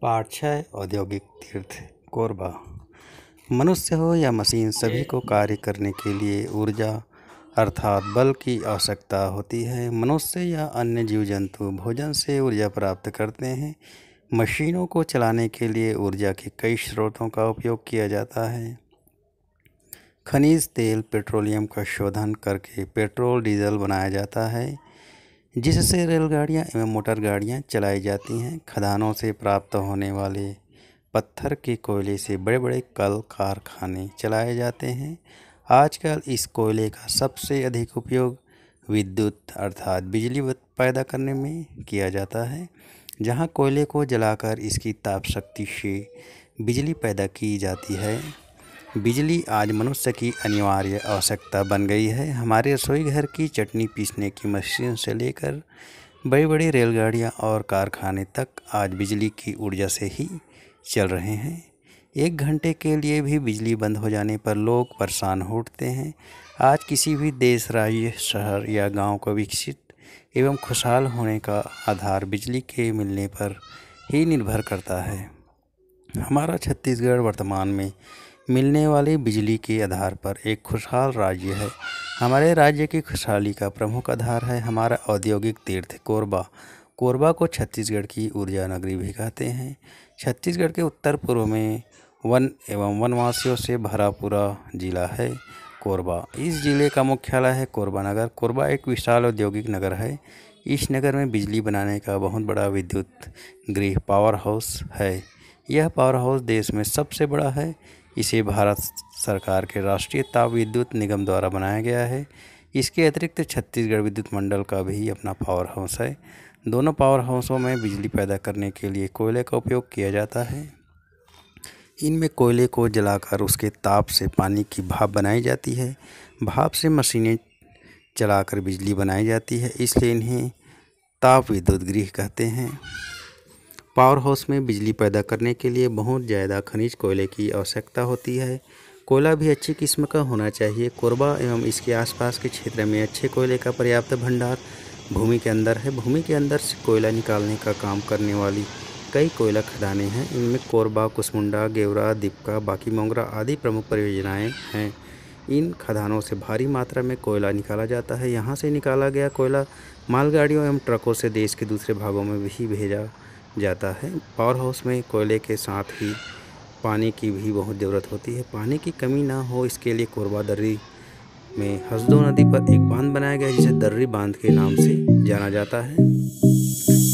Part 6 औद्योगिक तीर्थ कोरबा। मनुष्य हो या मशीन, सभी को कार्य करने के लिए ऊर्जा अर्थात बल की आवश्यकता होती है। मनुष्य या अन्य जीव जंतु भोजन से ऊर्जा प्राप्त करते हैं। मशीनों को चलाने के लिए ऊर्जा के कई स्रोतों का उपयोग किया जाता है। खनिज तेल, पेट्रोलियम का शोधन करके पेट्रोल डीजल बनाया जाता है, जिससे रेलगाड़ियाँ एवं मोटर गाड़ियाँ चलाई जाती हैं। खदानों से प्राप्त होने वाले पत्थर के कोयले से बड़े बड़े कल कारखाने चलाए जाते हैं। आजकल इस कोयले का सबसे अधिक उपयोग विद्युत अर्थात बिजली पैदा करने में किया जाता है, जहां कोयले को जलाकर इसकी ताप शक्ति से बिजली पैदा की जाती है। बिजली आज मनुष्य की अनिवार्य आवश्यकता बन गई है। हमारे रसोई घर की चटनी पीसने की मशीन से लेकर बड़ी बड़ी रेलगाड़ियाँ और कारखाने तक आज बिजली की ऊर्जा से ही चल रहे हैं। 1 घंटे के लिए भी बिजली बंद हो जाने पर लोग परेशान हो उठते हैं। आज किसी भी देश, राज्य, शहर या गांव को विकसित एवं खुशहाल होने का आधार बिजली के मिलने पर ही निर्भर करता है। हमारा छत्तीसगढ़ वर्तमान में मिलने वाली बिजली के आधार पर एक खुशहाल राज्य है। हमारे राज्य की खुशहाली का प्रमुख आधार है हमारा औद्योगिक तीर्थ कोरबा। कोरबा को छत्तीसगढ़ की ऊर्जा नगरी भी कहते हैं। छत्तीसगढ़ के उत्तर पूर्व में वन एवं वनवासियों से भरा पूरा जिला है कोरबा। इस जिले का मुख्यालय है कोरबा नगर। कोरबा एक विशाल औद्योगिक नगर है। इस नगर में बिजली बनाने का बहुत बड़ा विद्युत गृह पावर हाउस है। यह पावर हाउस देश में सबसे बड़ा है। इसे भारत सरकार के राष्ट्रीय ताप विद्युत निगम द्वारा बनाया गया है। इसके अतिरिक्त छत्तीसगढ़ विद्युत मंडल का भी अपना पावर हाउस है। दोनों पावर हाउसों में बिजली पैदा करने के लिए कोयले का उपयोग किया जाता है। इनमें कोयले को जलाकर उसके ताप से पानी की भाप बनाई जाती है। भाप से मशीनें चलाकर बिजली बनाई जाती है, इसलिए इन्हें ताप विद्युत गृह कहते हैं। पावर हाउस में बिजली पैदा करने के लिए बहुत ज़्यादा खनिज कोयले की आवश्यकता होती है। कोयला भी अच्छी किस्म का होना चाहिए। कोरबा एवं इसके आसपास के क्षेत्र में अच्छे कोयले का पर्याप्त भंडार भूमि के अंदर है। भूमि के अंदर से कोयला निकालने का काम करने वाली कई कोयला खदानें हैं। इनमें कोरबा, कुसमुंडा, गेवरा, दीपका, बाकी मोंगरा आदि प्रमुख परियोजनाएं हैं। इन खदानों से भारी मात्रा में कोयला निकाला जाता है। यहाँ से निकाला गया कोयला मालगाड़ियों एवं ट्रकों से देश के दूसरे भागों में भी भेजा जाता है। पावर हाउस में कोयले के साथ ही पानी की भी बहुत ज़रूरत होती है। पानी की कमी ना हो, इसके लिए कोरबा दर्री में हसदो नदी पर एक बांध बनाया गया है, जिसे दर्री बांध के नाम से जाना जाता है।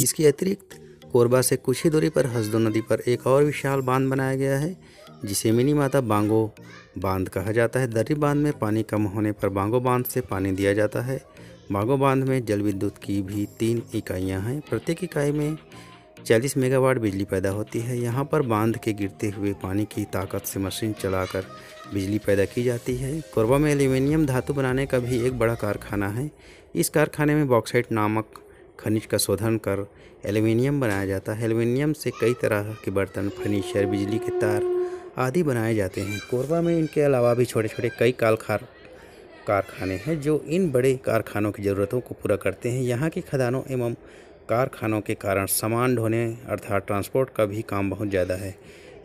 इसके अतिरिक्त कोरबा से कुछ ही दूरी पर हसदो नदी पर एक और विशाल बांध बनाया गया है, जिसे मिनी माता बांगो बांध कहा जाता है। दर्री बांध में पानी कम होने पर बांगो बांध से पानी दिया जाता है। बांगो बांध में जल विद्युत की भी 3 इकाइयाँ हैं। प्रत्येक इकाई में 40 मेगावाट बिजली पैदा होती है। यहाँ पर बांध के गिरते हुए पानी की ताकत से मशीन चलाकर बिजली पैदा की जाती है। कोरबा में एल्यूमीनियम धातु बनाने का भी एक बड़ा कारखाना है। इस कारखाने में बॉक्साइट नामक खनिज का शोधन कर एल्यूमीनियम बनाया जाता है। एल्यूमीनियम से कई तरह के बर्तन, फर्नीचर, बिजली के तार आदि बनाए जाते हैं। कोरबा में इनके अलावा भी छोटे छोटे कई कारखाने हैं, जो इन बड़े कारखानों की ज़रूरतों को पूरा करते हैं। यहाँ की खदानों एवं कारखानों के कारण सामान ढोने अर्थात ट्रांसपोर्ट का भी काम बहुत ज़्यादा है।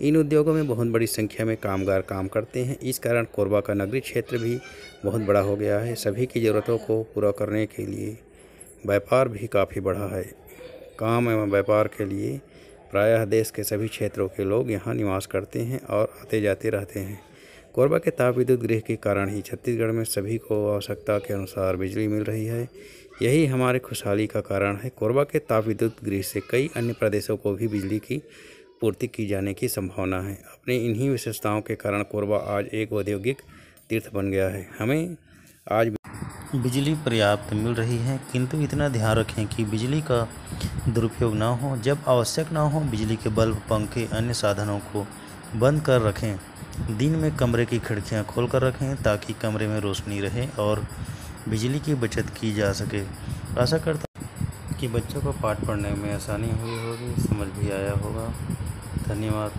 इन उद्योगों में बहुत बड़ी संख्या में कामगार काम करते हैं। इस कारण कोरबा का नगरीय क्षेत्र भी बहुत बड़ा हो गया है। सभी की ज़रूरतों को पूरा करने के लिए व्यापार भी काफ़ी बढ़ा है। काम एवं व्यापार के लिए प्रायः देश के सभी क्षेत्रों के लोग यहाँ निवास करते हैं और आते जाते रहते हैं। कोरबा के ताप विद्युत गृह के कारण ही छत्तीसगढ़ में सभी को आवश्यकता के अनुसार बिजली मिल रही है। यही हमारे खुशहाली का कारण है। कोरबा के ताप विद्युत गृह से कई अन्य प्रदेशों को भी बिजली की पूर्ति की जाने की संभावना है। अपने इन्हीं विशेषताओं के कारण कोरबा आज एक औद्योगिक तीर्थ बन गया है। हमें आज बिजली पर्याप्त मिल रही है, किंतु इतना ध्यान रखें कि बिजली का दुरुपयोग ना हो। जब आवश्यक ना हो, बिजली के बल्ब, पंखे, अन्य साधनों को बंद कर रखें। दिन में कमरे की खिड़कियां खोलकर रखें ताकि कमरे में रोशनी रहे और बिजली की बचत की जा सके। आशा करता हूं कि बच्चों को पाठ पढ़ने में आसानी हुई होगी, समझ भी आया होगा। धन्यवाद।